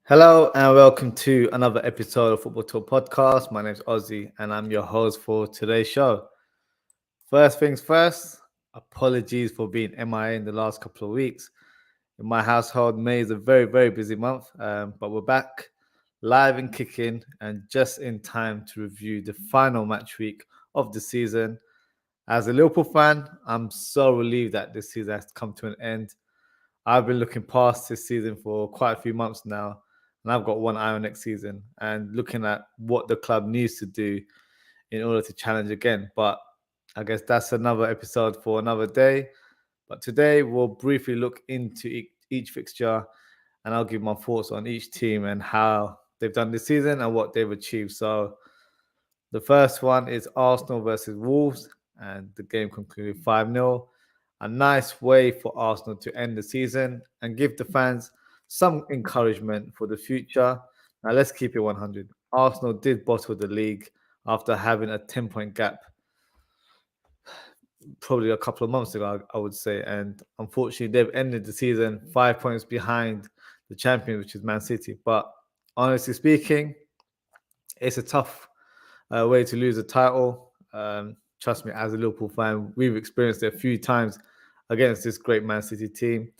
Hello and welcome to another episode of Football Talk Podcast. My name is Ozzie and I'm your host for today's show. First things first, apologies for being MIA in the last couple of weeks. In my household, May is a very, very busy month, but we're back live and kicking and just in time to review the final match week of the season. As a Liverpool fan, I'm so relieved that this season has come to an end. I've been looking past this season for quite a few months now, and I've got one eye on next season and looking at what the club needs to do in order to challenge again. But I guess that's another episode for another day. But today we'll briefly look into each fixture and I'll give my thoughts on each team and how they've done this season and what they've achieved. So the first one is Arsenal versus Wolves, and the game concluded 5-0. A nice way for Arsenal to end the season and give the fans some encouragement for the future. Now, let's keep it 100. Arsenal did bottle the league after having a 10-point gap probably a couple of months ago, I would say. And unfortunately, they've ended the season 5 points behind the champion, which is Man City. But honestly speaking, it's a tough way to lose a title. Trust me, as a Liverpool fan, we've experienced it a few times against this great Man City team.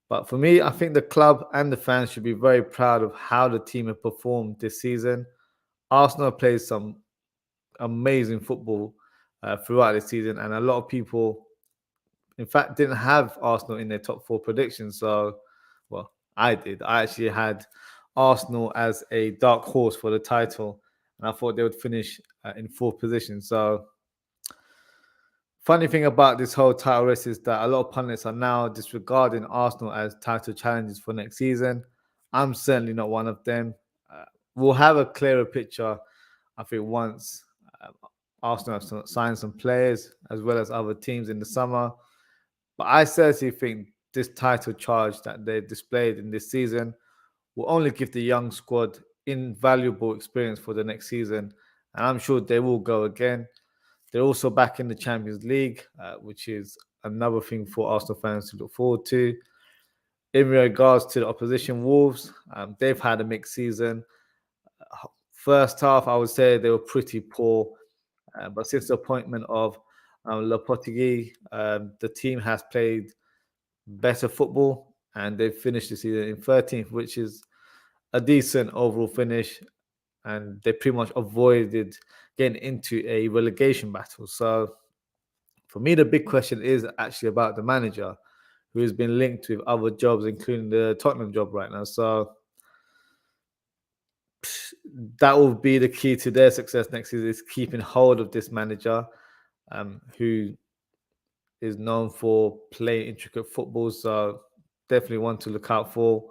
But for me, I think the club and the fans should be very proud of how the team have performed this season. Arsenal played some amazing football throughout the season, and a lot of people, in fact, didn't have Arsenal in their top 4 predictions. So, well, I did. I actually had Arsenal as a dark horse for the title, and I thought they would finish in 4th position. So, funny thing about this whole title race is that a lot of pundits are now disregarding Arsenal as title challenges for next season. I'm certainly not one of them. We'll have a clearer picture, I think, once Arsenal have signed some players as well as other teams in the summer. But I certainly think this title charge that they've displayed in this season will only give the young squad invaluable experience for the next season. And I'm sure they will go again. They're also back in the Champions League, which is another thing for Arsenal fans to look forward to. In regards to the opposition, Wolves, they've had a mixed season. First half, I would say they were pretty poor. But since the appointment of Lopetegui, the team has played better football and they've finished the season in 13th, which is a decent overall finish. And they pretty much avoided getting into a relegation battle. So for me, the big question is actually about the manager, who has been linked with other jobs, including the Tottenham job right now. So that will be the key to their success next season, is keeping hold of this manager who is known for playing intricate football. So definitely one to look out for.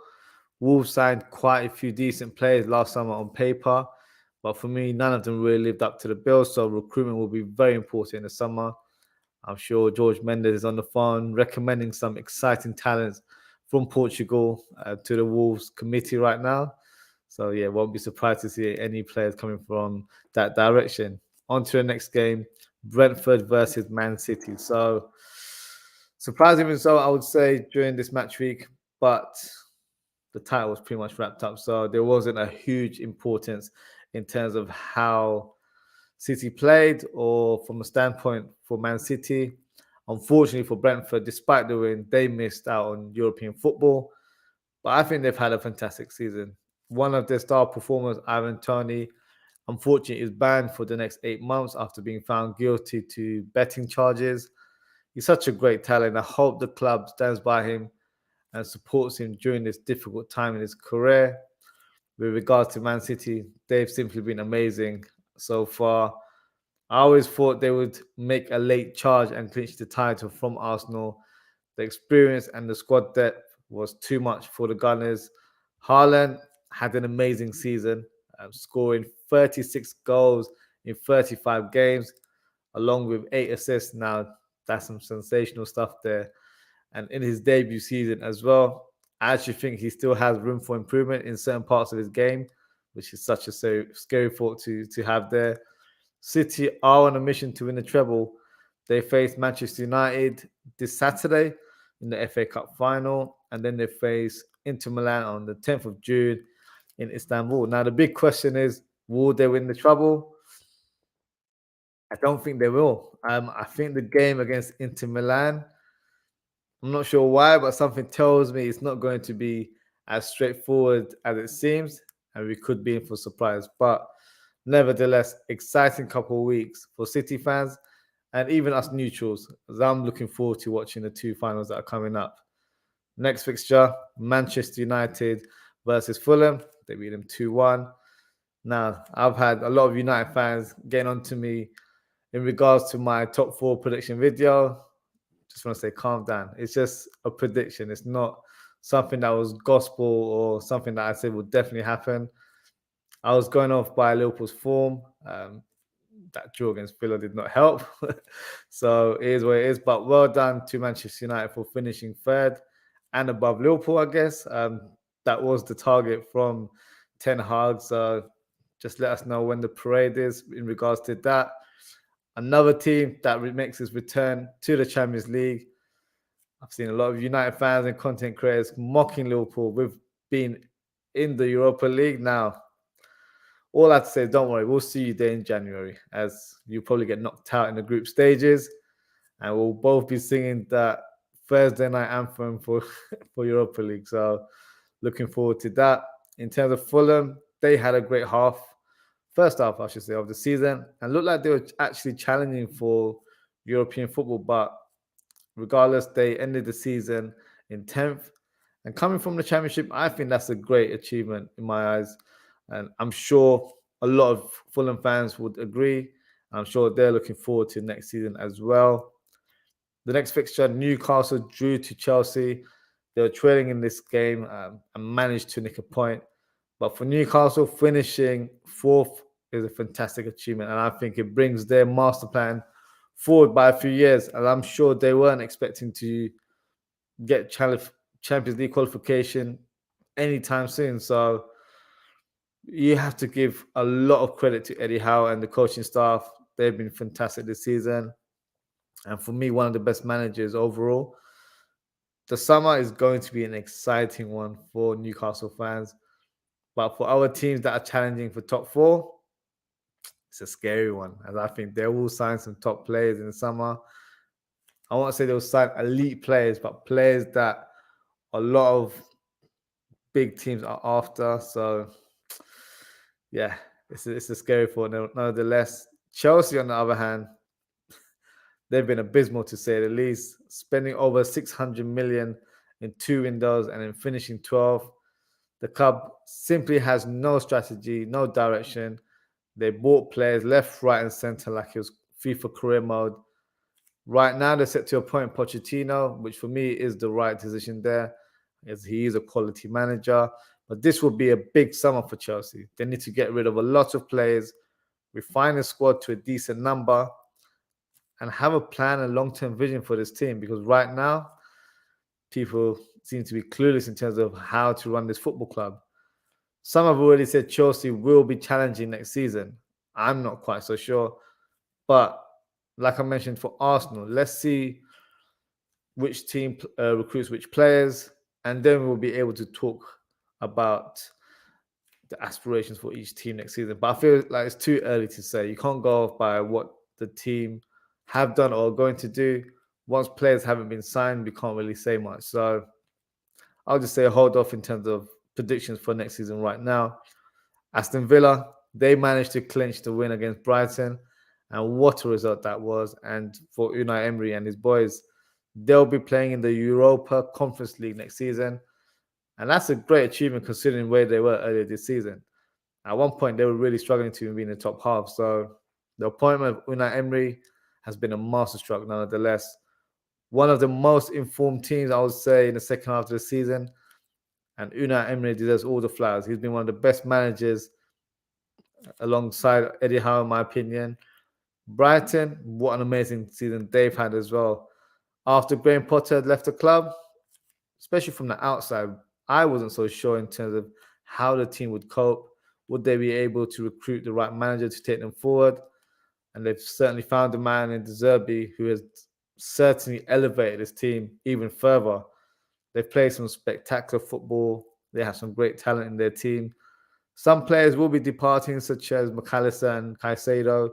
Wolves signed quite a few decent players last summer on paper, but for me, none of them really lived up to the bill. So recruitment will be very important in the summer. I'm sure George Mendes is on the phone recommending some exciting talents from Portugal to the Wolves committee right now. So yeah, won't be surprised to see any players coming from that direction. On to the next game, Brentford versus Man City. So surprisingly so, I would say, during this match week, but the title was pretty much wrapped up. So there wasn't a huge importance in terms of how City played or from a standpoint for Man City. Unfortunately for Brentford, despite the win, they missed out on European football. But I think they've had a fantastic season. One of their star performers, Ivan Toney, unfortunately is banned for the next 8 months after being found guilty to betting charges. He's such a great talent. I hope the club stands by him and supports him during this difficult time in his career. With regards to Man City, they've simply been amazing so far. I always thought they would make a late charge and clinch the title from Arsenal. The experience and the squad depth was too much for the Gunners. Haaland had an amazing season, scoring 36 goals in 35 games, along with 8 assists. Now, that's some sensational stuff there. And in his debut season as well, I actually think he still has room for improvement in certain parts of his game, which is such a scary thought to have there. City are on a mission to win the treble. They face Manchester United this Saturday in the FA Cup final, and then they face Inter Milan on the 10th of June in Istanbul. Now, the big question is, will they win the treble? I don't think they will. I think the game against Inter Milan, I'm not sure why, but something tells me it's not going to be as straightforward as it seems, and we could be in for a surprise. But nevertheless, exciting couple of weeks for City fans and even us neutrals, as I'm looking forward to watching the two finals that are coming up. Next fixture, Manchester United versus Fulham. They beat them 2-1. Now, I've had a lot of United fans getting on to me in regards to my top 4 prediction video. Just want to say, calm down. It's just a prediction. It's not something that was gospel or something that I said would definitely happen. I was going off by Liverpool's form. That draw against Villa did not help. So it is what it is. But well done to Manchester United for finishing third and above Liverpool, I guess. That was the target from Ten Hag. So just let us know when the parade is in regards to that. Another team that makes its return to the Champions League. I've seen a lot of United fans and content creators mocking Liverpool with being in the Europa League. Now, all I have to say is don't worry, we'll see you there in January, as you probably get knocked out in the group stages, and we'll both be singing that Thursday night anthem for Europa League. So looking forward to that. In terms of Fulham, they had a great first half, I should say, of the season, and looked like they were actually challenging for European football. But regardless, they ended the season in 10th. And coming from the Championship, I think that's a great achievement in my eyes. And I'm sure a lot of Fulham fans would agree. I'm sure they're looking forward to next season as well. The next fixture, Newcastle drew to Chelsea. They were trailing in this game and managed to nick a point. But for Newcastle, finishing 4th is a fantastic achievement. And I think it brings their master plan forward by a few years. And I'm sure they weren't expecting to get Champions League qualification anytime soon. So you have to give a lot of credit to Eddie Howe and the coaching staff. They've been fantastic this season. And for me, one of the best managers overall. The summer is going to be an exciting one for Newcastle fans. But for our teams that are challenging for top 4, it's a scary one. And I think they will sign some top players in the summer. I won't say they'll sign elite players, but players that a lot of big teams are after. So, yeah, it's a scary thought. Nonetheless, Chelsea, on the other hand, they've been abysmal to say the least, spending over 600 million in 2 windows and then finishing 12th. The club simply has no strategy, no direction. They bought players left, right, and centre like it was FIFA career mode. Right now, they're set to appoint Pochettino, which for me is the right decision there, as he is a quality manager. But this will be a big summer for Chelsea. They need to get rid of a lot of players, refine the squad to a decent number, and have a plan and long-term vision for this team. Because right now, people seem to be clueless in terms of how to run this football club. Some have already said Chelsea will be challenging next season. I'm not quite so sure. But like I mentioned for Arsenal, let's see which team recruits which players, and then we'll be able to talk about the aspirations for each team next season. But I feel like it's too early to say. You can't go off by what the team have done or are going to do. Once players haven't been signed, we can't really say much. So I'll just say hold off in terms of predictions for next season right now. Aston Villa, they managed to clinch the win against Brighton. And what a result that was. And for Unai Emery and his boys, they'll be playing in the Europa Conference League next season. And that's a great achievement considering where they were earlier this season. At one point, they were really struggling to be in the top half. So the appointment of Unai Emery has been a masterstroke nonetheless. One of the most informed teams, I would say, in the second half of the season. And Unai Emery deserves all the flowers. He's been one of the best managers alongside Eddie Howe, in my opinion. Brighton, what an amazing season they've had as well. After Graham Potter had left the club, especially from the outside, I wasn't so sure in terms of how the team would cope. Would they be able to recruit the right manager to take them forward? And they've certainly found a man in De Zerbi who has certainly elevated his team even further. They've played some spectacular football. They have some great talent in their team. Some players will be departing, such as McAllister and Caicedo,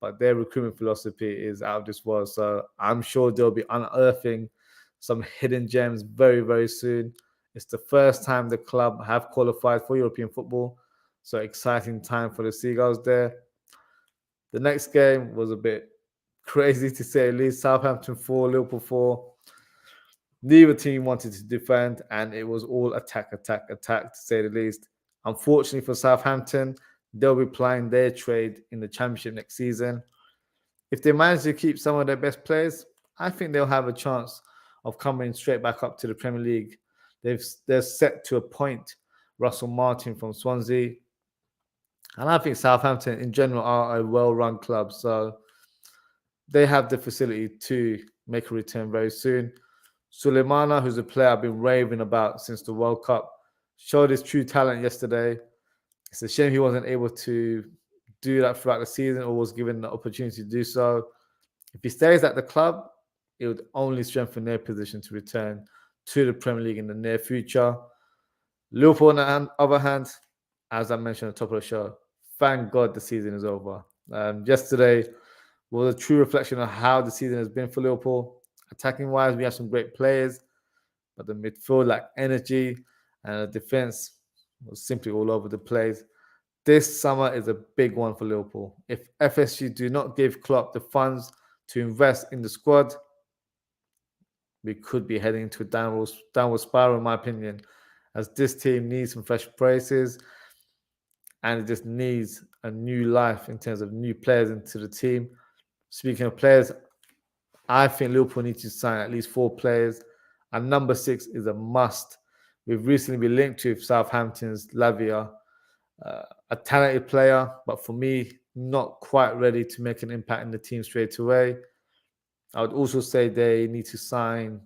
but their recruitment philosophy is out of this world. So I'm sure they'll be unearthing some hidden gems very, very soon. It's the first time the club have qualified for European football. So exciting time for the Seagulls there. The next game was a bit crazy to say at least. Southampton 4, Liverpool 4. Neither team wanted to defend, and it was all attack, to say the least. Unfortunately for Southampton, they'll be playing their trade in the Championship next season. If they manage to keep some of their best players, I think they'll have a chance of coming straight back up to the Premier League. They're set to appoint Russell Martin from Swansea. And I think Southampton in general are a well-run club. So they have the facility to make a return very soon. Suleimana, who's a player I've been raving about since the World Cup, showed his true talent yesterday. It's a shame he wasn't able to do that throughout the season or was given the opportunity to do so. If he stays at the club, it would only strengthen their position to return to the Premier League in the near future. Liverpool, on the other hand, as I mentioned at the top of the show, thank God the season is over. Yesterday was a true reflection of how the season has been for Liverpool. Attacking wise, we have some great players, but the midfield lacked energy and the defense was simply all over the place. This summer is a big one for Liverpool. If FSG do not give Klopp the funds to invest in the squad, we could be heading to a downward spiral, in my opinion, as this team needs some fresh faces and it just needs a new life in terms of new players into the team. Speaking of players, I think Liverpool needs to sign at least 4 players, and number 6 is a must. We've recently been linked to Southampton's Lavia, a talented player, but for me, not quite ready to make an impact in the team straight away. I would also say they need to sign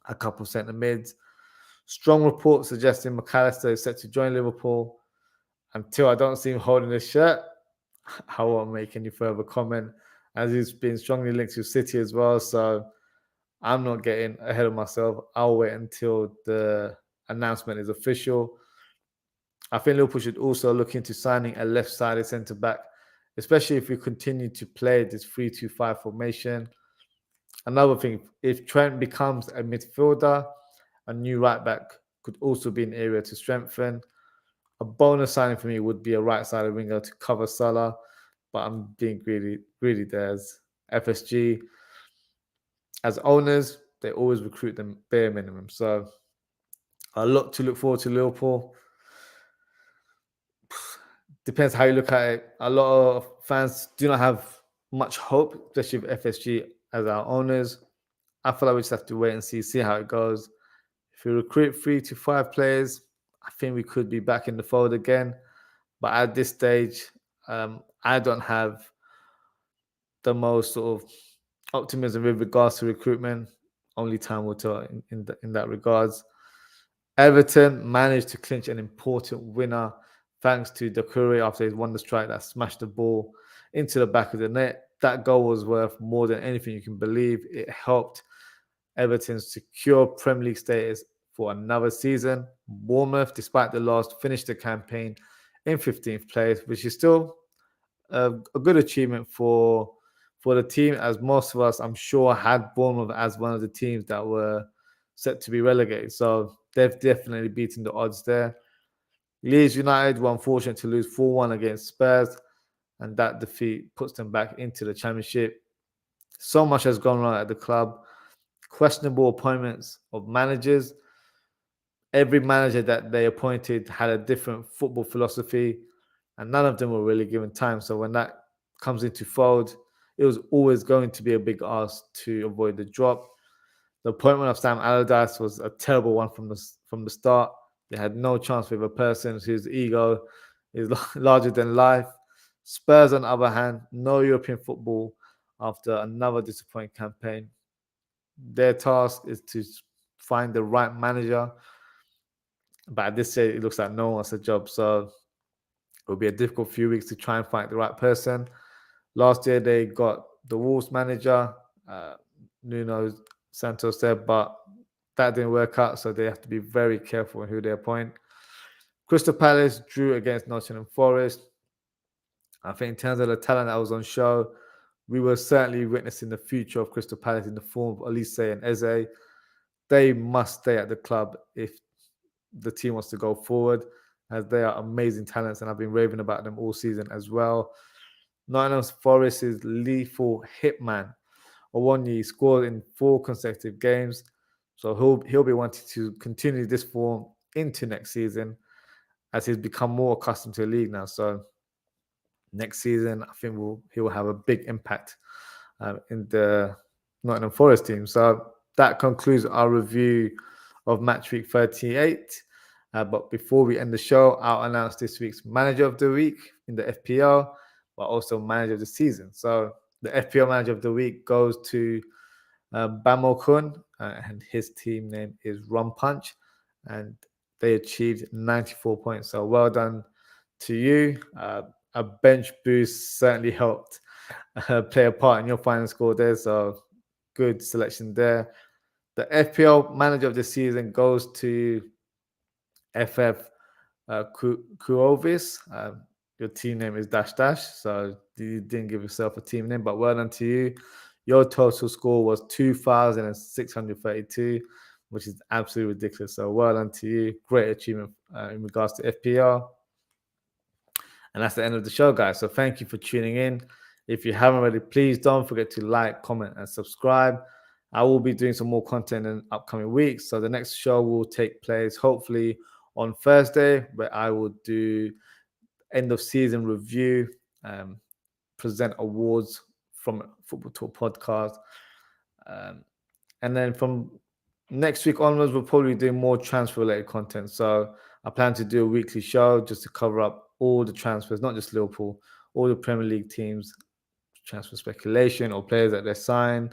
a couple of centre mids. Strong reports suggesting McAllister is set to join Liverpool. Until I don't see him holding his shirt, I won't make any further comment, as he's been strongly linked to City as well. So I'm not getting ahead of myself. I'll wait until the announcement is official. I think Liverpool should also look into signing a left-sided centre-back, especially if we continue to play this 3-2-5 formation. Another thing, if Trent becomes a midfielder, a new right-back could also be an area to strengthen. A bonus signing for me would be a right-sided winger to cover Salah, but I'm being greedy there as FSG. As owners, they always recruit the bare minimum. So a lot to look forward to Liverpool. Depends how you look at it. A lot of fans do not have much hope, especially with FSG as our owners. I feel like we just have to wait and see how it goes. If we recruit 3 to 5 players, I think we could be back in the fold again. But at this stage, I don't have the most sort of optimism with regards to recruitment. Only time will tell in that regards. Everton managed to clinch an important winner thanks to Doucouré after he won the strike that smashed the ball into the back of the net. That goal was worth more than anything you can believe. It helped Everton secure Premier League status for another season. Bournemouth, despite the loss, finished the campaign in 15th place, which is still a good achievement for the team, as most of us, I'm sure, had Bournemouth as one of the teams that were set to be relegated. So they've definitely beaten the odds there. Leeds United were unfortunate to lose 4-1 against Spurs, and that defeat puts them back into the Championship. So much has gone wrong at the club. Questionable appointments of managers. Every manager that they appointed had a different football philosophy, and none of them were really given time. So when that comes into fold, it was always going to be a big ask to avoid the drop. The appointment of Sam Allardyce was a terrible one from the start. They had no chance with a person whose ego is larger than life. Spurs, on the other hand, no European football after another disappointing campaign. Their task is to find the right manager. But at this stage, it looks like no one wants a job. So it will be a difficult few weeks to try and find the right person. Last year they got the Wolves manager, Nuno Santos there, but that didn't work out, so they have to be very careful in who they appoint. Crystal Palace drew against Nottingham Forest. I think in terms of the talent that was on show, we were certainly witnessing the future of Crystal Palace in the form of Elise and Eze. They must stay at the club if the team wants to go forward, as they are amazing talents, and I've been raving about them all season as well. Nottingham Forest is lethal hitman. Owonyi scored in 4 consecutive games, so he'll be wanting to continue this form into next season, as he's become more accustomed to the league now. So next season, I think he will have a big impact in the Nottingham Forest team. So that concludes our review of match week 38. But before we end the show, I'll announce this week's manager of the week in the FPL, but also manager of the season. So the FPL manager of the week goes to Bamo Kun, and his team name is Rum Punch, and they achieved 94 points. So well done to you. A bench boost certainly helped play a part in your final score there. So good selection there. The FPL manager of the season goes to FF Kuovis. Your team name is Dash Dash, so you didn't give yourself a team name, but well done to you. Your total score was 2,632, which is absolutely ridiculous. So well done to you. Great achievement in regards to FPL. And that's the end of the show, guys. So thank you for tuning in. If you haven't already, please don't forget to like, comment, and subscribe. I will be doing some more content in upcoming weeks. So the next show will take place hopefully on Thursday, where I will do end of season review, present awards from Football Talk podcast. And then from next week onwards, we'll probably do more transfer related content. So I plan to do a weekly show just to cover up all the transfers, not just Liverpool, all the Premier League teams, transfer speculation or players that they sign,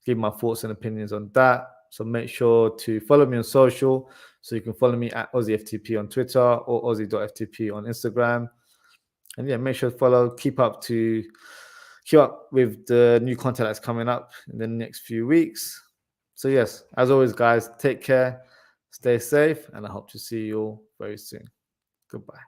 give my thoughts and opinions on that. So make sure to follow me on social. So you can follow me at OzzieFTP on Twitter or Ozzie.ftp on Instagram. And yeah, make sure to follow, keep up with the new content that's coming up in the next few weeks. So yes, as always, guys, take care, stay safe, and I hope to see you all very soon. Goodbye.